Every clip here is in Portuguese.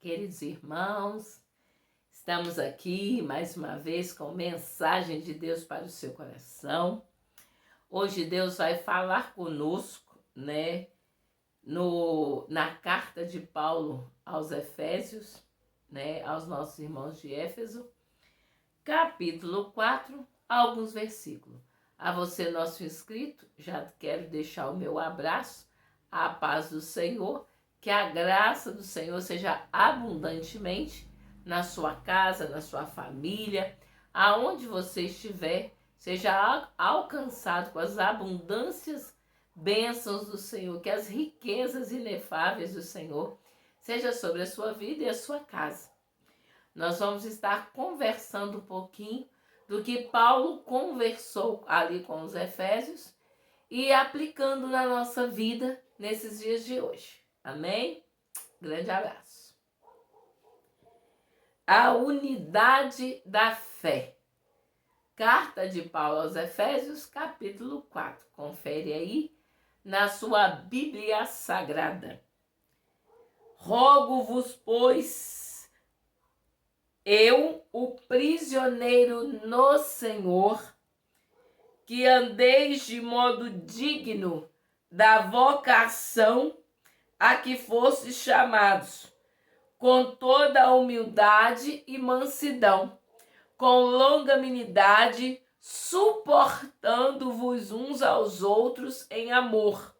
Queridos irmãos, estamos aqui mais uma vez com mensagem de Deus para o seu coração. Hoje Deus vai falar conosco, na carta de Paulo aos Efésios, aos nossos irmãos de Éfeso, capítulo 4, alguns versículos. A você, nosso inscrito, já quero deixar o meu abraço, a paz do Senhor, que a graça do Senhor seja abundantemente na sua casa, na sua família, aonde você estiver, seja alcançado com as abundâncias, bênçãos do Senhor, que as riquezas inefáveis do Senhor seja sobre a sua vida e a sua casa. Nós vamos estar conversando um pouquinho do que Paulo conversou ali com os Efésios e aplicando na nossa vida nesses dias de hoje. Amém? Grande abraço. A unidade da fé. Carta de Paulo aos Efésios, capítulo 4. Confere aí na sua Bíblia Sagrada. Rogo-vos, pois, eu, o prisioneiro no Senhor, que andeis de modo digno da vocação a que fostes chamados, com toda a humildade e mansidão, com longanimidade, suportando-vos uns aos outros em amor,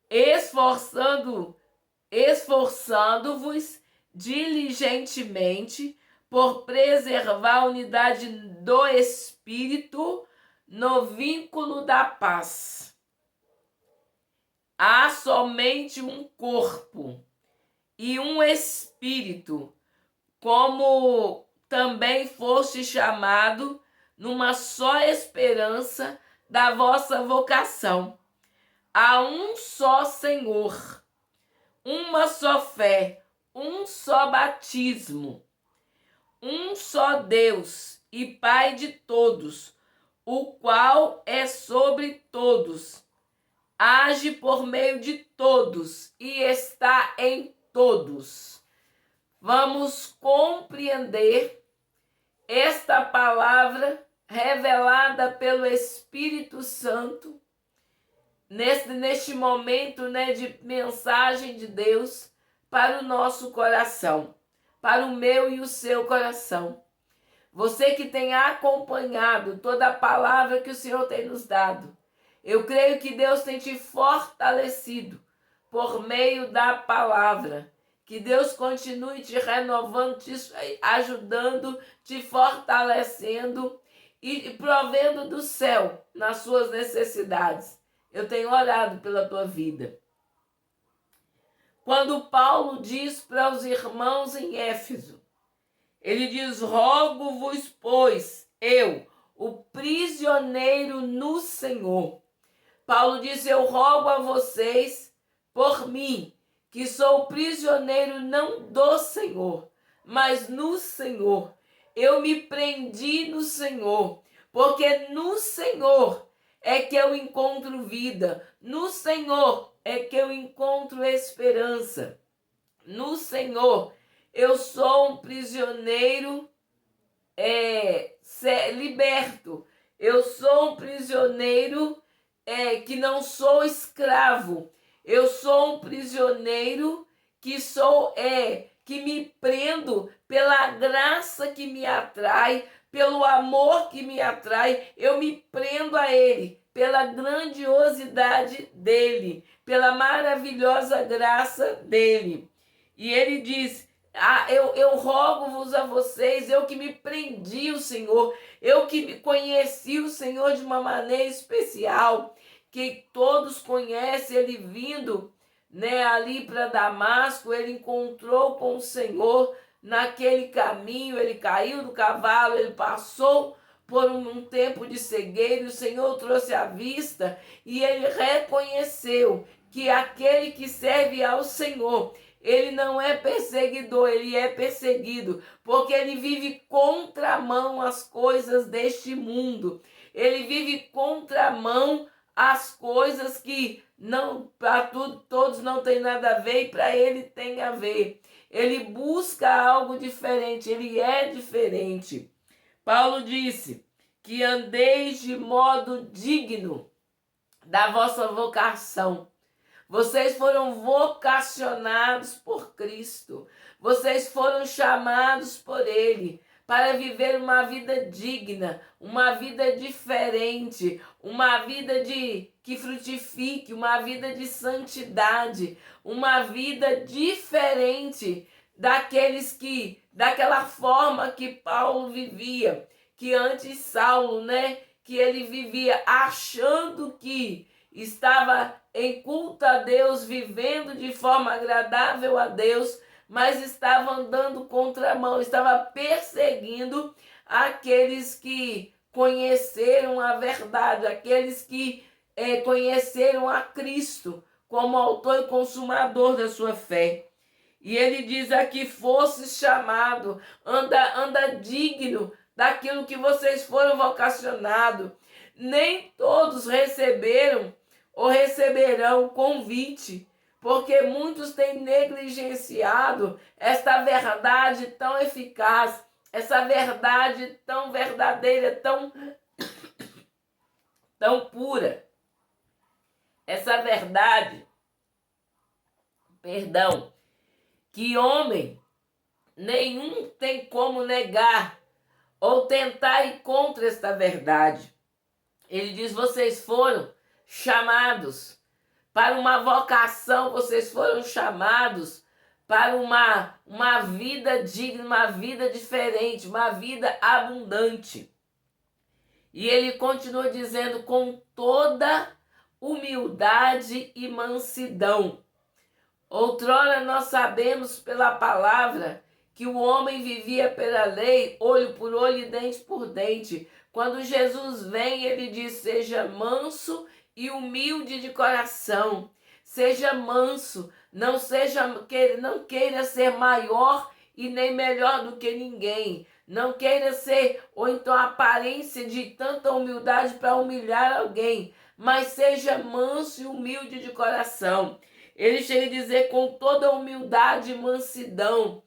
esforçando-vos diligentemente por preservar a unidade do Espírito no vínculo da paz. Há somente um corpo e um espírito, como também foste chamado numa só esperança da vossa vocação. Há um só Senhor, uma só fé, um só batismo, um só Deus e Pai de todos, o qual é sobre todos, age por meio de todos e está em todos. Vamos compreender esta palavra revelada pelo Espírito Santo neste momento de mensagem de Deus para o nosso coração, para o meu e o seu coração. Você que tem acompanhado toda a palavra que o Senhor tem nos dado, eu creio que Deus tem te fortalecido por meio da palavra. Que Deus continue te renovando, te ajudando, te fortalecendo e provendo do céu nas suas necessidades. Eu tenho orado pela tua vida. Quando Paulo diz para os irmãos em Éfeso, ele diz: rogo-vos, pois, eu, o prisioneiro no Senhor. Paulo diz: eu rogo a vocês por mim, que sou prisioneiro não do Senhor, mas no Senhor. Eu me prendi no Senhor, porque no Senhor é que eu encontro vida, no Senhor é que eu encontro esperança. No Senhor eu sou um prisioneiro liberto. Eu sou um prisioneiro que não sou escravo. Eu sou um prisioneiro que me prendo pela graça que me atrai, pelo amor que me atrai. Eu me prendo a Ele, pela grandiosidade dEle, pela maravilhosa graça dEle. E Ele diz: eu rogo-vos a vocês, eu que me prendi o Senhor, eu que conheci o Senhor de uma maneira especial, que todos conhecem ele vindo ali para Damasco. Ele encontrou com o Senhor naquele caminho, ele caiu do cavalo, ele passou por um tempo de cegueira, o Senhor trouxe à vista e ele reconheceu que aquele que serve ao Senhor, ele não é perseguidor, ele é perseguido, porque ele vive contramão às coisas deste mundo. Ele vive contramão as coisas que não para todos não tem nada a ver e para ele tem a ver. Ele busca algo diferente, ele é diferente. Paulo disse que andeis de modo digno da vossa vocação. Vocês foram vocacionados por Cristo. Vocês foram chamados por Ele para viver uma vida digna, uma vida diferente, uma vida que frutifique, uma vida de santidade, uma vida diferente daquela forma que Paulo vivia, que antes Saulo, que ele vivia achando que estava em culto a Deus, vivendo de forma agradável a Deus, mas estava andando contramão, estava perseguindo aqueles que conheceram a verdade, aqueles que conheceram a Cristo como autor e consumador da sua fé. E ele diz aqui, fosse chamado, anda digno daquilo que vocês foram vocacionados. Nem todos receberam ou receberão convite, porque muitos têm negligenciado esta verdade tão eficaz, essa verdade tão verdadeira, tão pura. Essa verdade, que homem nenhum tem como negar ou tentar ir contra esta verdade. Ele diz, vocês foram chamados para uma vocação, vocês foram chamados para uma vida digna, uma vida diferente, uma vida abundante. E ele continua dizendo, com toda humildade e mansidão. Outrora nós sabemos pela palavra que o homem vivia pela lei, olho por olho e dente por dente. Quando Jesus vem, ele diz, seja manso e humilde de coração. Seja manso, não queira ser maior e nem melhor do que ninguém. Não queira ser, ou então a aparência de tanta humildade para humilhar alguém, mas seja manso e humilde de coração. Ele chega a dizer com toda humildade e mansidão,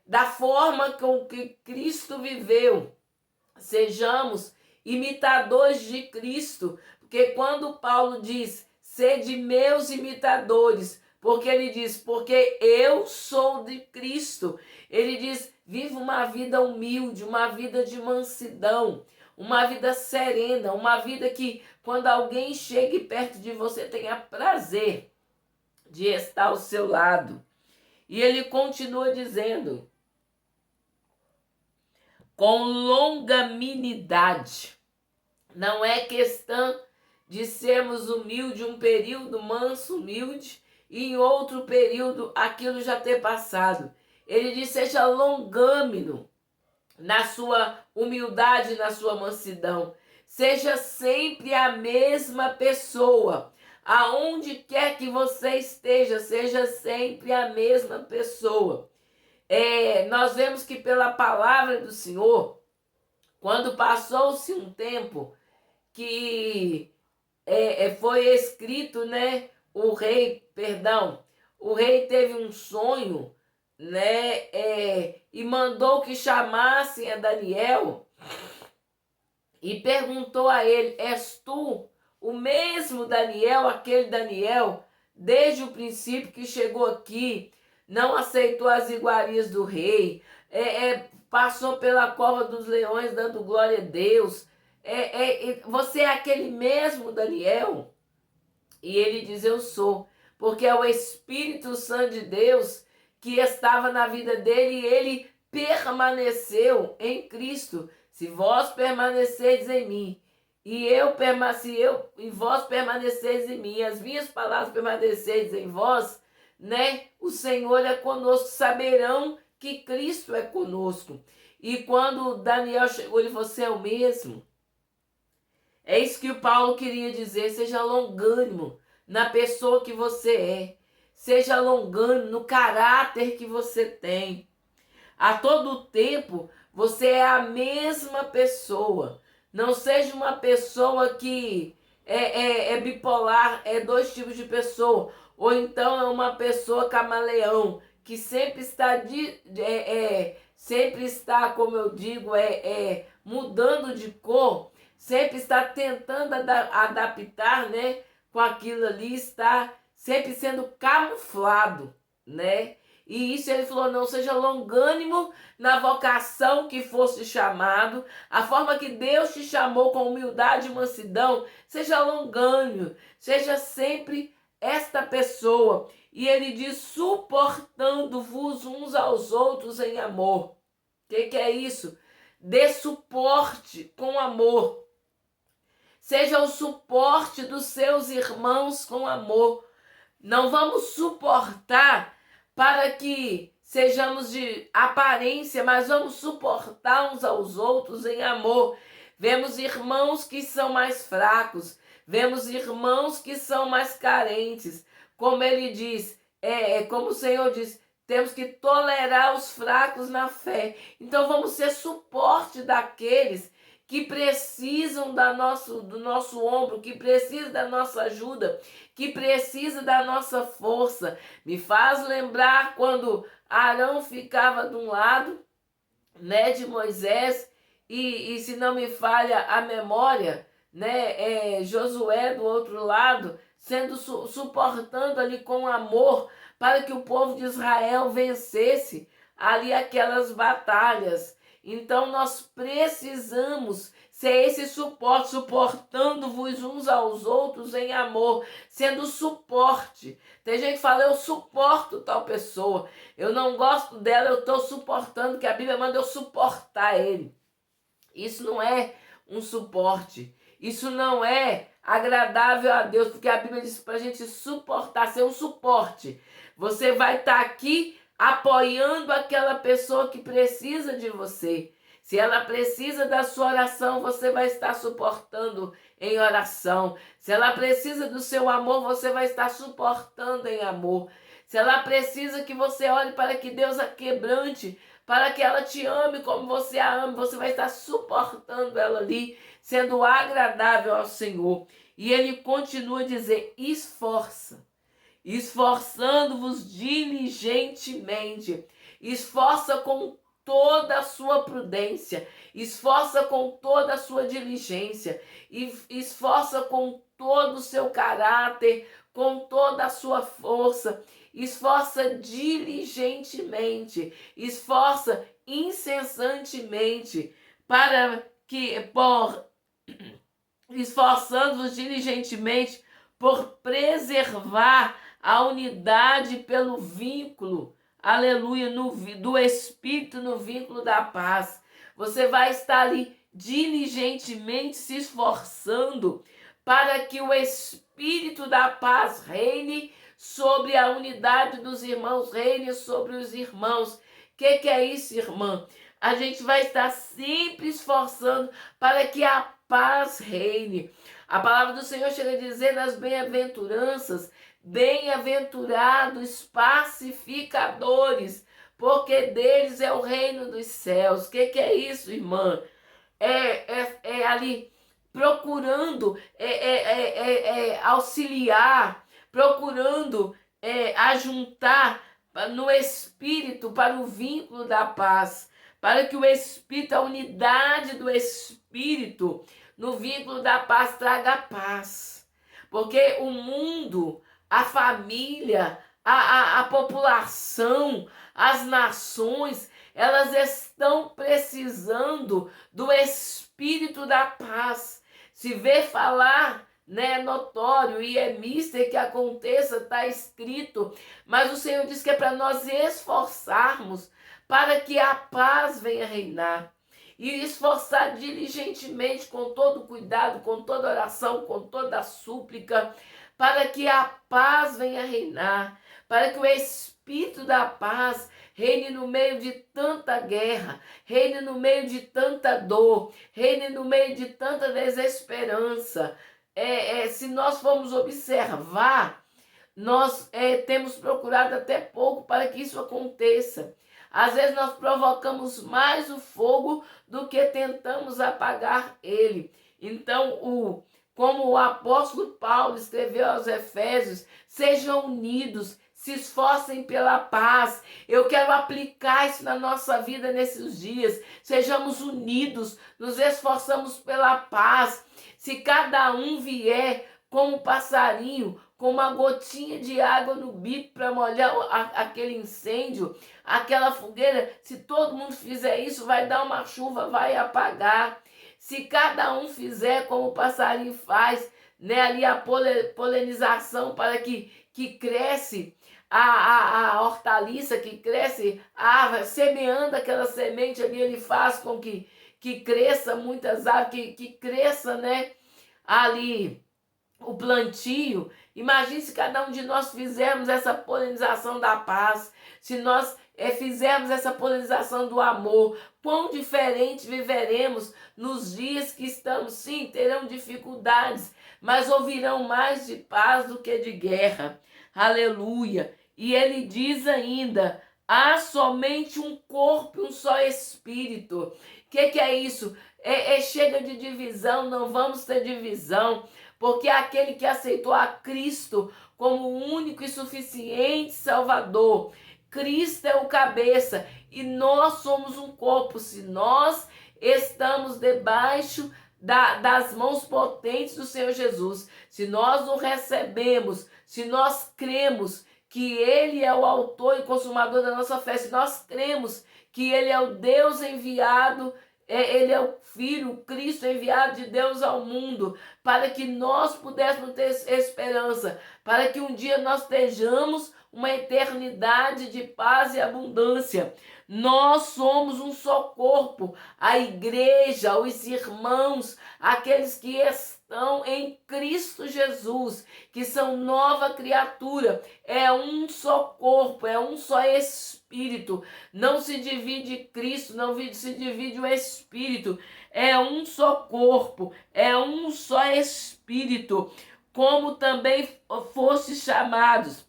da forma com que Cristo viveu. Sejamos imitadores de Cristo, porque quando Paulo diz, sede meus imitadores, porque ele diz, porque eu sou de Cristo. Ele diz, viva uma vida humilde, uma vida de mansidão, uma vida serena, uma vida que quando alguém chegue perto de você tenha prazer de estar ao seu lado. E ele continua dizendo, com longanimidade. Não é questão de sermos humildes, um período manso, humilde, e em outro período aquilo já ter passado. Ele diz, seja longâmino na sua humildade, na sua mansidão. Seja sempre a mesma pessoa. Aonde quer que você esteja, seja sempre a mesma pessoa. Nós vemos que pela palavra do Senhor, quando passou-se um tempo que foi escrito, o rei teve um sonho, e mandou que chamassem a Daniel e perguntou a ele, és tu o mesmo Daniel, aquele Daniel, desde o princípio que chegou aqui, não aceitou as iguarias do rei, passou pela cova dos leões dando glória a Deus, você é aquele mesmo Daniel? E ele diz, eu sou, porque é o Espírito Santo de Deus que estava na vida dele e ele permaneceu em Cristo. Se vós permaneceis em mim, e vós permaneceis em mim, e as minhas palavras permaneceis em vós, o Senhor é conosco, saberão que Cristo é conosco. E quando Daniel chegou, ele falou, você é o mesmo? É isso que o Paulo queria dizer, seja longânimo na pessoa que você é, seja longânimo no caráter que você tem. A todo tempo, você é a mesma pessoa. Não seja uma pessoa que é bipolar, é dois tipos de pessoa. Ou então é uma pessoa camaleão, que sempre está, sempre está, como eu digo, mudando de cor, sempre está tentando adaptar, né, com aquilo ali, está sempre sendo camuflado, né? E isso ele falou, não seja longânimo na vocação que fosse chamado, a forma que Deus te chamou com humildade e mansidão, seja longânimo, seja sempre esta pessoa. E ele diz, suportando-vos uns aos outros em amor. O que é isso? Dê suporte com amor. Seja o suporte dos seus irmãos com amor. Não vamos suportar para que sejamos de aparência, mas vamos suportar uns aos outros em amor. Vemos irmãos que são mais fracos, vemos irmãos que são mais carentes. Como ele diz, como o Senhor diz, temos que tolerar os fracos na fé. Então vamos ser suporte daqueles que precisam do nosso ombro, que precisam da nossa ajuda, que precisa da nossa força. Me faz lembrar quando Arão ficava de um lado, né, de Moisés, e se não me falha a memória, né, Josué do outro lado, sendo suportando ali com amor para que o povo de Israel vencesse ali aquelas batalhas. Então nós precisamos ser esse suporte, suportando-vos uns aos outros em amor, sendo suporte. Tem gente que fala, eu suporto tal pessoa, eu não gosto dela, eu estou suportando, que a Bíblia manda eu suportar ele. Isso não é um suporte, isso não é agradável a Deus, porque a Bíblia diz para a gente suportar, ser um suporte. Você vai estar aqui apoiando aquela pessoa que precisa de você. Se ela precisa da sua oração, você vai estar suportando em oração. Se ela precisa do seu amor, você vai estar suportando em amor. Se ela precisa que você olhe para que Deus a quebrante, para que ela te ame como você a ama, você vai estar suportando ela ali, sendo agradável ao Senhor. E ele continua a dizer, esforçando-vos diligentemente, esforça com toda a sua prudência, esforça com toda a sua diligência, esforça com todo o seu caráter, com toda a sua força, esforça diligentemente, esforça incessantemente, esforçando-vos diligentemente por preservar a unidade pelo vínculo, aleluia, do Espírito no vínculo da paz. Você vai estar ali diligentemente se esforçando para que o Espírito da paz reine sobre a unidade dos irmãos, reine sobre os irmãos. O que é isso, irmã? A gente vai estar sempre esforçando para que a paz reine. A palavra do Senhor chega a dizer nas bem-aventuranças, bem-aventurados pacificadores, porque deles é o reino dos céus. O que é isso, irmã? É ali procurando auxiliar, procurando ajuntar no Espírito para o vínculo da paz, para que o Espírito, a unidade do Espírito no vínculo da paz traga paz. Porque o mundo, a família, a população, as nações, elas estão precisando do Espírito da paz. Se vê falar, né, notório e é mister que aconteça, está escrito, mas o Senhor diz que é para nós esforçarmos para que a paz venha reinar. E esforçar diligentemente, com todo cuidado, com toda oração, com toda súplica, para que a paz venha reinar, para que o Espírito da paz reine no meio de tanta guerra, reine no meio de tanta dor, reine no meio de tanta desesperança. Se nós formos observar, nós temos procurado até pouco para que isso aconteça. Às vezes nós provocamos mais o fogo do que tentamos apagar ele. Então, como o apóstolo Paulo escreveu aos Efésios, sejam unidos, se esforcem pela paz. Eu quero aplicar isso na nossa vida nesses dias. Sejamos unidos, nos esforçamos pela paz. Se cada um vier como um passarinho, com uma gotinha de água no bico para molhar aquele incêndio, aquela fogueira, se todo mundo fizer isso, vai dar uma chuva, vai apagar. Se cada um fizer como o passarinho faz, né, ali a polinização para que cresce a hortaliça, que cresce a árvore, semeando aquela semente ali, ele faz com que cresça muitas árvores, que cresça, né, ali o plantio. Imagine se cada um de nós fizermos essa polinização da paz, se nós fizermos essa polinização do amor, quão diferente viveremos nos dias que estamos. Sim, terão dificuldades, mas ouvirão mais de paz do que de guerra. Aleluia! E ele diz ainda, há somente um corpo e um só espírito. O que é isso? Chega de divisão, não vamos ter divisão, porque aquele que aceitou a Cristo como o único e suficiente Salvador, Cristo é o cabeça e nós somos um corpo. Se nós estamos debaixo das mãos potentes do Senhor Jesus, se nós o recebemos, se nós cremos que Ele é o autor e consumador da nossa fé, se nós cremos que Ele é o Deus enviado, Ele é o Filho, o Cristo enviado de Deus ao mundo, para que nós pudéssemos ter esperança, para que um dia nós estejamos uma eternidade de paz e abundância. Nós somos um só corpo, a igreja, os irmãos, aqueles que estão em Cristo Jesus, que são nova criatura, é um só corpo, é um só espírito, não se divide Cristo, não se divide o espírito, é um só corpo, é um só espírito, como também fostes chamados,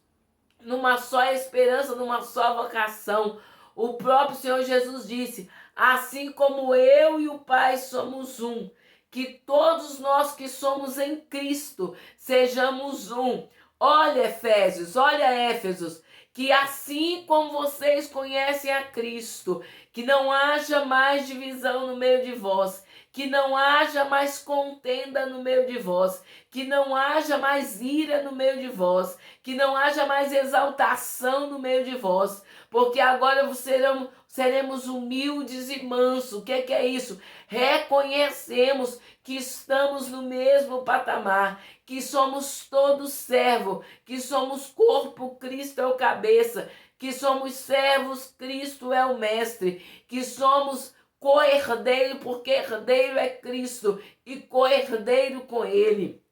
numa só esperança, numa só vocação. O próprio Senhor Jesus disse, assim como eu e o Pai somos um, que todos nós que somos em Cristo sejamos um. Olha Efésios, olha Éfesos, que assim como vocês conhecem a Cristo, que não haja mais divisão no meio de vós, que não haja mais contenda no meio de vós, que não haja mais ira no meio de vós, que não haja mais exaltação no meio de vós, porque agora seremos humildes e mansos. O que é isso? Reconhecemos que estamos no mesmo patamar, que somos todos servos, que somos corpo, Cristo é o cabeça, que somos servos, Cristo é o mestre, que somos co-herdeiro, porque herdeiro é Cristo e co-herdeiro com Ele.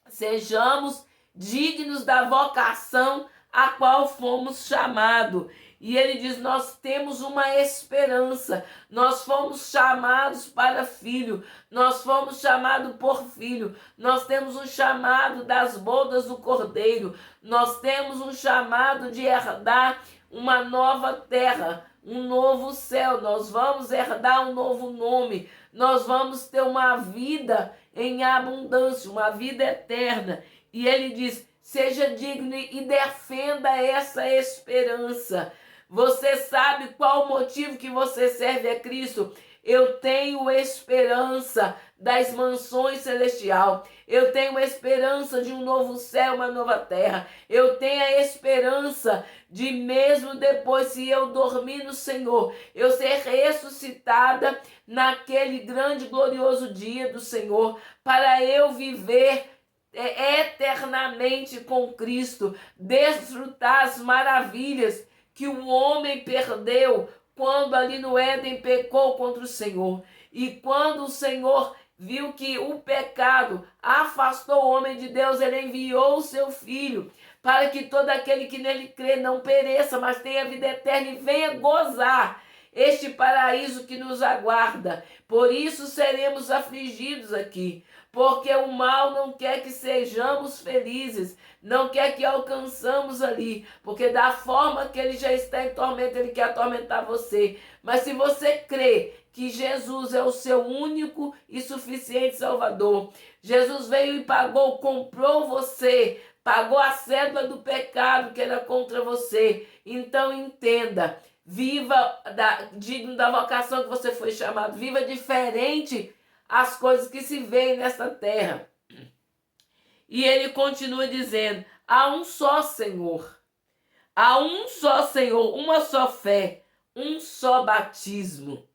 Sejamos dignos da vocação a qual fomos chamados. E ele diz, nós temos uma esperança, nós fomos chamados para filho, nós fomos chamados por filho, nós temos um chamado das bodas do Cordeiro, nós temos um chamado de herdar uma nova terra, um novo céu, nós vamos herdar um novo nome, nós vamos ter uma vida em abundância, uma vida eterna. E ele diz, seja digno e defenda essa esperança. Você sabe qual o motivo que você serve a Cristo? Eu tenho esperança das mansões celestiais. Eu tenho esperança de um novo céu, uma nova terra. Eu tenho a esperança de mesmo depois, se eu dormir no Senhor, eu ser ressuscitada naquele grande glorioso dia do Senhor, para eu viver eternamente com Cristo, desfrutar as maravilhas que o homem perdeu quando ali no Éden pecou contra o Senhor. E quando o Senhor viu que o pecado afastou o homem de Deus, ele enviou o seu Filho, para que todo aquele que nele crê não pereça, mas tenha vida eterna e venha gozar este paraíso que nos aguarda. Por isso seremos afligidos aqui, porque o mal não quer que sejamos felizes, não quer que alcançamos ali, porque da forma que ele já está em tormento, ele quer atormentar você. Mas se você crê que Jesus é o seu único e suficiente Salvador, Jesus veio e pagou, comprou você, pagou a cédula do pecado que era contra você. Então entenda, viva digno da vocação que você foi chamado, viva diferente as coisas que se veem nessa terra. E ele continua dizendo, há um só Senhor, uma só fé, um só batismo.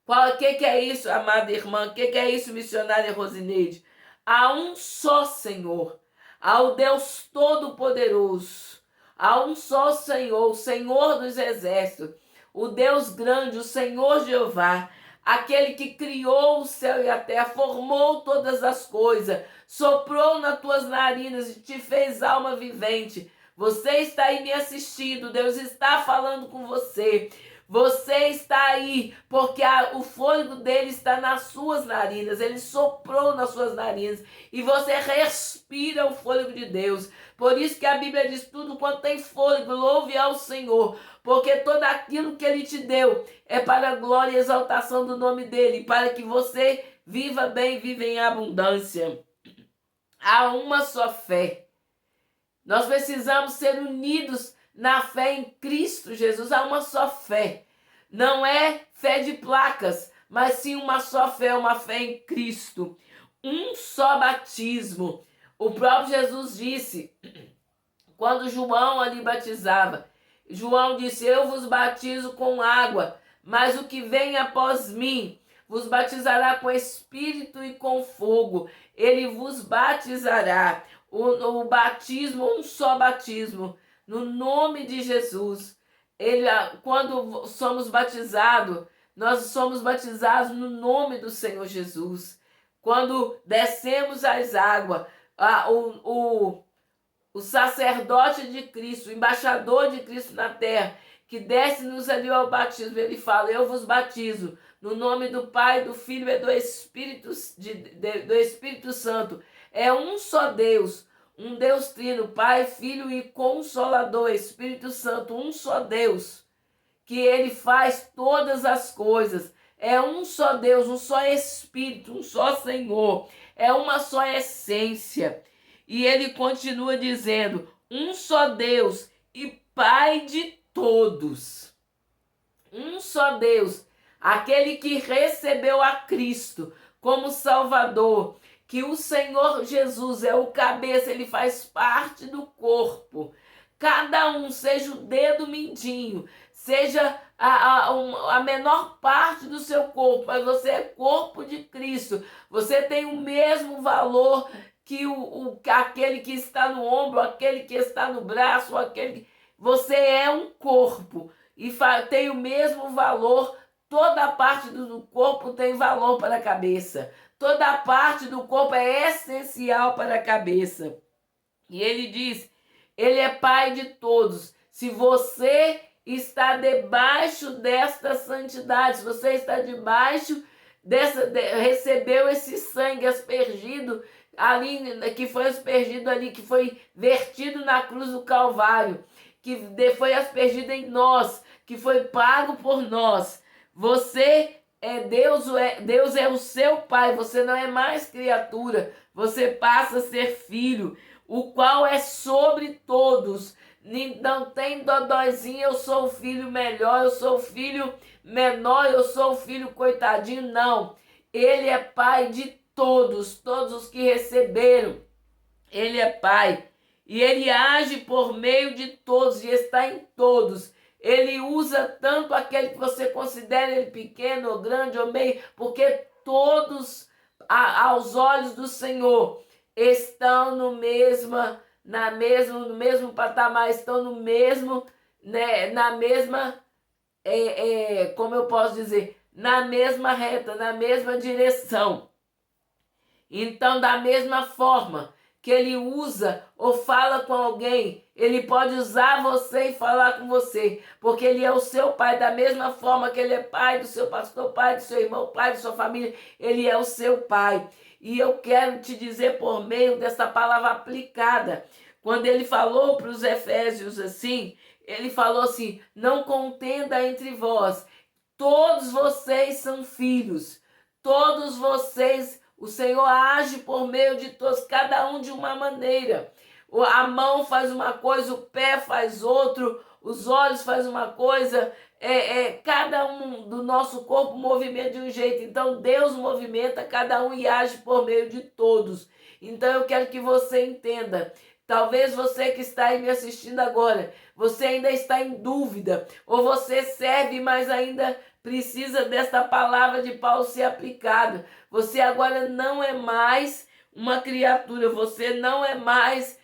O que é isso, amada irmã? O que é isso, missionária Rosineide? Há um só Senhor, há o Deus Todo-Poderoso, há um só Senhor, o Senhor dos Exércitos, o Deus grande, o Senhor Jeová, aquele que criou o céu e a terra, formou todas as coisas, soprou nas tuas narinas e te fez alma vivente. Você está aí me assistindo, Deus está falando com você. Você está aí porque o fôlego dele está nas suas narinas, ele soprou nas suas narinas e você respira o fôlego de Deus. Por isso que a Bíblia diz, tudo quanto tem fôlego, louve ao Senhor, porque tudo aquilo que ele te deu é para a glória e exaltação do nome dele, para que você viva bem, viva em abundância. Há uma só fé. Nós precisamos ser unidos na fé em Cristo Jesus. Há uma só fé. Não é fé de placas, mas sim uma só fé, uma fé em Cristo. Um só batismo. O próprio Jesus disse, quando João ali batizava, João disse, eu vos batizo com água, mas o que vem após mim vos batizará com Espírito e com fogo. Ele vos batizará. O batismo, um só batismo, no nome de Jesus. Quando somos batizados, nós somos batizados no nome do Senhor Jesus. Quando descemos as águas, o sacerdote de Cristo, o embaixador de Cristo na terra, que desce-nos ali ao batismo, ele fala, eu vos batizo no nome do Pai, do Filho e do Espírito Santo. É um só Deus, um Deus trino, Pai, Filho e Consolador, Espírito Santo, um só Deus, que ele faz todas as coisas. É um só Deus, um só Espírito, um só Senhor, é uma só essência. E ele continua dizendo, um só Deus e Pai de todos. Um só Deus, aquele que recebeu a Cristo como Salvador, que o Senhor Jesus é o cabeça, ele faz parte do corpo. Cada um, seja o dedo mindinho, seja a menor parte do seu corpo, mas você é corpo de Cristo. Você tem o mesmo valor que aquele que está no ombro, aquele que está no braço, você é um corpo e tem o mesmo valor. Toda parte do corpo tem valor para a cabeça. Toda parte do corpo é essencial para a cabeça. E ele diz, ele é Pai de todos. Se você está debaixo desta santidade, se você está debaixo recebeu esse sangue aspergido ali, que foi aspergido ali, que foi vertido na cruz do Calvário, que foi aspergido em nós, que foi pago por nós. Você Deus é o seu Pai, você não é mais criatura, você passa a ser filho, o qual é sobre todos. Não tem dodóizinho, eu sou o filho melhor, eu sou o filho menor, eu sou o filho coitadinho, não. Ele é Pai de todos, todos os que receberam. Ele é Pai e ele age por meio de todos e está em todos. Ele usa tanto aquele que você considera ele pequeno ou grande ou meio, porque todos, aos olhos do Senhor, estão no mesmo patamar, estão no mesmo, né, na mesma, como eu posso dizer, na mesma reta, na mesma direção. Então, da mesma forma que ele usa ou fala com alguém Ele pode usar você e falar com você, porque Ele é o seu Pai, da mesma forma que Ele é Pai do seu pastor, Pai do seu irmão, Pai da sua família, Ele é o seu Pai. E eu quero te dizer por meio dessa palavra aplicada, quando Ele falou para os Efésios assim, Ele falou assim, não contenda entre vós, todos vocês são filhos, todos vocês, o Senhor age por meio de todos, cada um de uma maneira. A mão faz uma coisa, o pé faz outro, os olhos faz uma coisa, cada um do nosso corpo movimenta de um jeito. Então Deus movimenta cada um e age por meio de todos. Então eu quero que você entenda. Talvez você que está aí me assistindo agora, você ainda está em dúvida, ou você serve, mas ainda precisa desta palavra de Paulo ser aplicada. Você agora não é mais uma criatura, você não é mais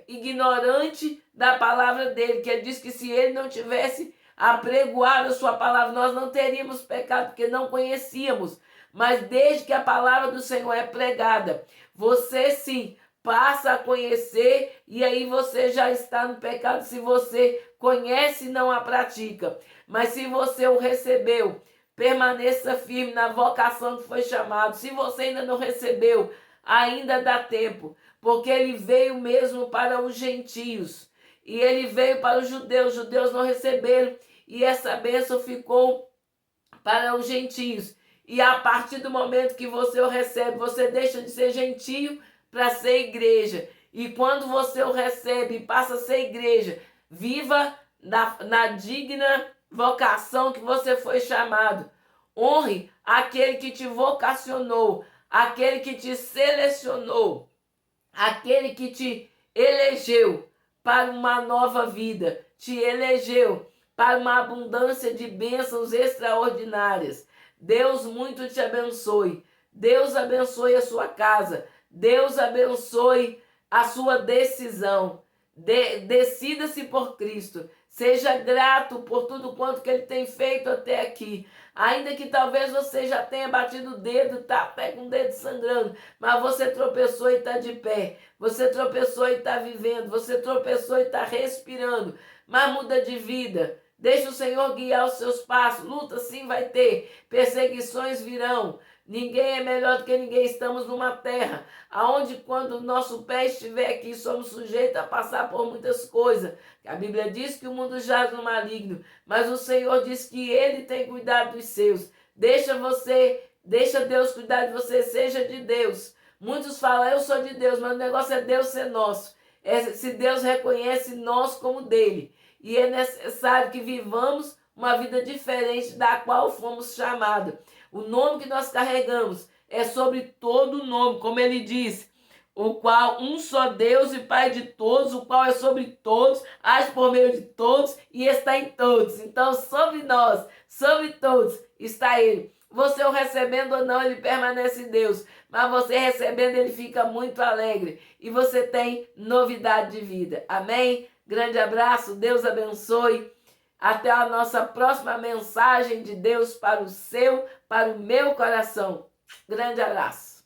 ignorante da palavra dele, que ele diz que se ele não tivesse apregoado a sua palavra, nós não teríamos pecado, porque não conhecíamos. Mas desde que a palavra do Senhor é pregada, você sim passa a conhecer, e aí você já está no pecado se você conhece e não a pratica. Mas se você o recebeu, permaneça firme na vocação que foi chamado. Se você ainda não recebeu, ainda dá tempo, porque ele veio mesmo para os gentios, e ele veio para os judeus não receberam, e essa bênção ficou para os gentios. E a partir do momento que você o recebe, você deixa de ser gentio para ser igreja. E quando você o recebe e passa a ser igreja, viva na digna vocação que você foi chamado. Honre aquele que te vocacionou, aquele que te selecionou, aquele que te elegeu para uma nova vida, te elegeu para uma abundância de bênçãos extraordinárias. Deus muito te abençoe. Deus abençoe a sua casa. Deus abençoe a sua decisão. Decida-se por Cristo. Seja grato por tudo quanto que Ele tem feito até aqui. Ainda que talvez você já tenha batido o dedo, tá até com o dedo sangrando, mas você tropeçou e está de pé. Você tropeçou e está vivendo. Você tropeçou e está respirando. Mas muda de vida. Deixa o Senhor guiar os seus passos. Luta sim vai ter. Perseguições virão. Ninguém é melhor do que ninguém. Estamos numa terra onde quando o nosso pé estiver aqui, somos sujeitos a passar por muitas coisas. A Bíblia diz que o mundo jaz no maligno, mas o Senhor diz que Ele tem cuidado dos seus. Deixa Deus cuidar de você, seja de Deus. Muitos falam, eu sou de Deus, mas o negócio é Deus ser nosso. Se Deus reconhece nós como dele. E é necessário que vivamos uma vida diferente da qual fomos chamados. O nome que nós carregamos é sobre todo nome, como ele disse, o qual um só Deus e Pai de todos, o qual é sobre todos, age por meio de todos e está em todos. Então, sobre nós, sobre todos, está Ele. Você o recebendo ou não, Ele permanece em Deus. Mas você recebendo, Ele fica muito alegre. E você tem novidade de vida. Amém? Grande abraço, Deus abençoe. Até a nossa próxima mensagem de Deus para o seu, para o meu coração. Grande abraço.